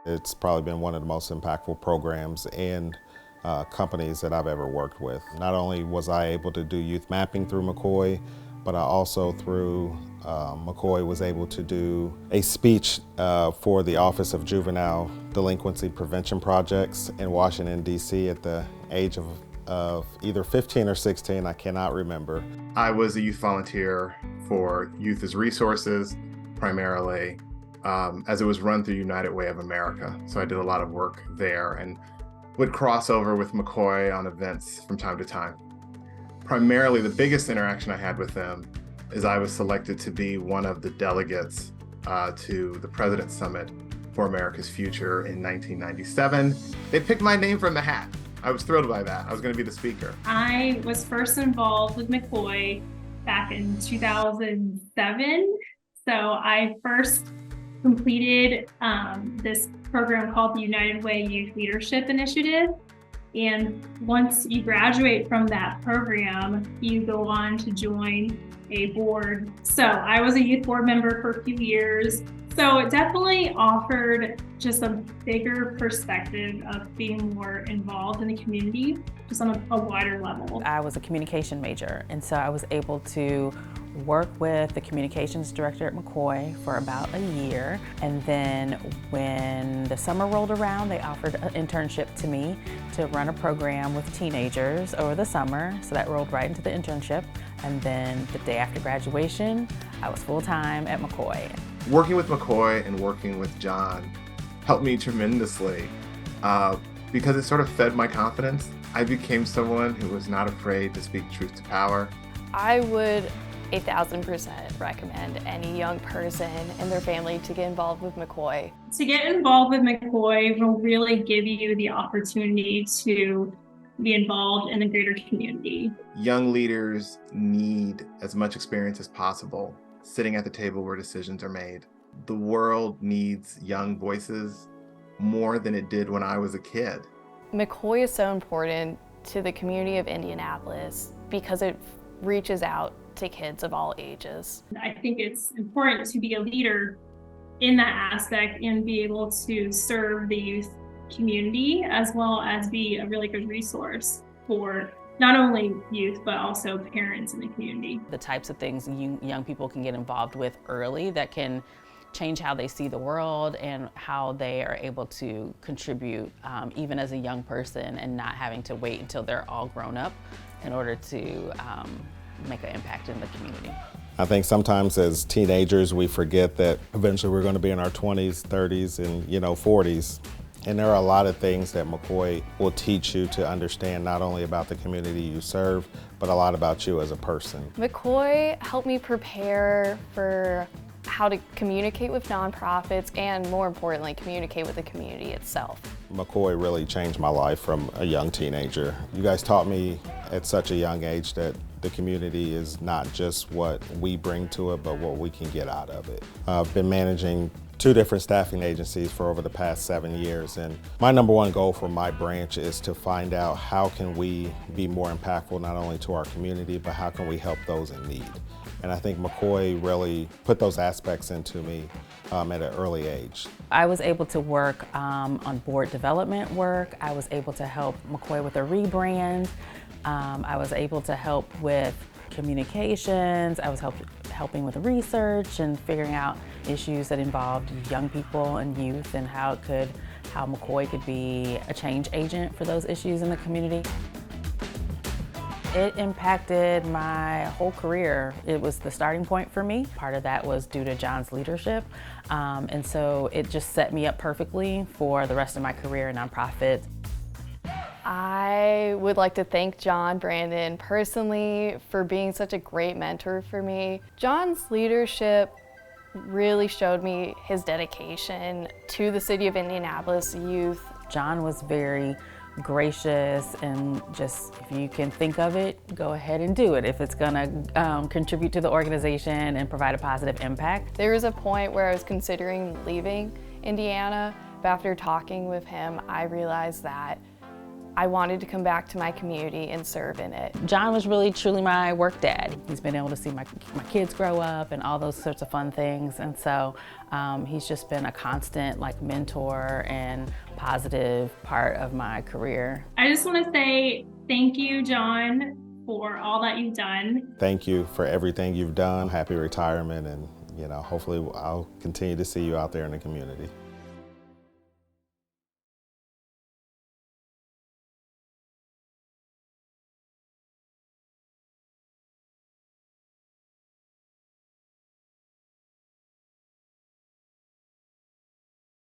It's probably been one of the most impactful programs and companies that I've ever worked with. Not only was I able to do youth mapping through MCCOY, but I also through MCCOY was able to do a speech for the Office of Juvenile Delinquency Prevention Projects in Washington, D.C. at the age of either 15 or 16, I cannot remember. I was a youth volunteer for Youth as Resources, primarily, as it was run through United Way of America. So I did a lot of work there and would cross over with MCCOY on events from time to time. Primarily, the biggest interaction I had with them is I was selected to be one of the delegates to the President's Summit for America's Future in 1997. They picked my name from the hat. I was thrilled by that. I was going to be the speaker. I was first involved with MCCOY back in 2007. So I first completed this program called the United Way Youth Leadership Initiative. And once you graduate from that program, you go on to join a board. So I was a youth board member for a few years. So it definitely offered just a bigger perspective of being more involved in the community, just on a wider level. I was a communication major, and so I was able to work with the communications director at MCCOY for about a year. And then when the summer rolled around, they offered an internship to me to run a program with teenagers over the summer. So that rolled right into the internship. And then the day after graduation, I was full-time at MCCOY. Working with MCCOY and working with John helped me tremendously because it sort of fed my confidence. I became someone who was not afraid to speak truth to power. I would 1,000% recommend any young person and their family to get involved with MCCOY. To get involved with MCCOY will really give you the opportunity to be involved in the greater community. Young leaders need as much experience as possible sitting at the table where decisions are made. The world needs young voices more than it did when I was a kid. MCCOY is so important to the community of Indianapolis because it reaches out to kids of all ages. I think it's important to be a leader in that aspect and be able to serve the youth community as well as be a really good resource for not only youth, but also parents in the community. The types of things young people can get involved with early that can change how they see the world and how they are able to contribute even as a young person and not having to wait until they're all grown up in order to make an impact in the community. I think sometimes as teenagers we forget that eventually we're going to be in our 20s, 30s, and 40s. And there are a lot of things that MCCOY will teach you to understand not only about the community you serve, but a lot about you as a person. MCCOY helped me prepare for how to communicate with nonprofits and, more importantly, communicate with the community itself. MCCOY really changed my life from a young teenager. You guys taught me at such a young age that the community is not just what we bring to it, but what we can get out of it. I've been managing 2 different staffing agencies for over the past 7 years, and my number one goal for my branch is to find out how can we be more impactful not only to our community, but how can we help those in need. And I think MCCOY really put those aspects into me at an early age. I was able to work on board development work. I was able to help MCCOY with a rebrand. I was able to help with communications. I was helping with research and figuring out issues that involved young people and youth and how MCCOY could be a change agent for those issues in the community. It impacted my whole career. It was the starting point for me. Part of that was due to John's leadership. And so it just set me up perfectly for the rest of my career in nonprofits. I would like to thank John Brandon personally for being such a great mentor for me. John's leadership really showed me his dedication to the city of Indianapolis youth. John was very gracious and just, if you can think of it, go ahead and do it if it's gonna contribute to the organization and provide a positive impact. There was a point where I was considering leaving Indiana, but after talking with him, I realized that I wanted to come back to my community and serve in it. John was really truly my work dad. He's been able to see my kids grow up and all those sorts of fun things, and so he's just been a constant mentor and positive part of my career. I just want to say thank you, John, for all that you've done. Thank you for everything you've done. Happy retirement, and hopefully I'll continue to see you out there in the community.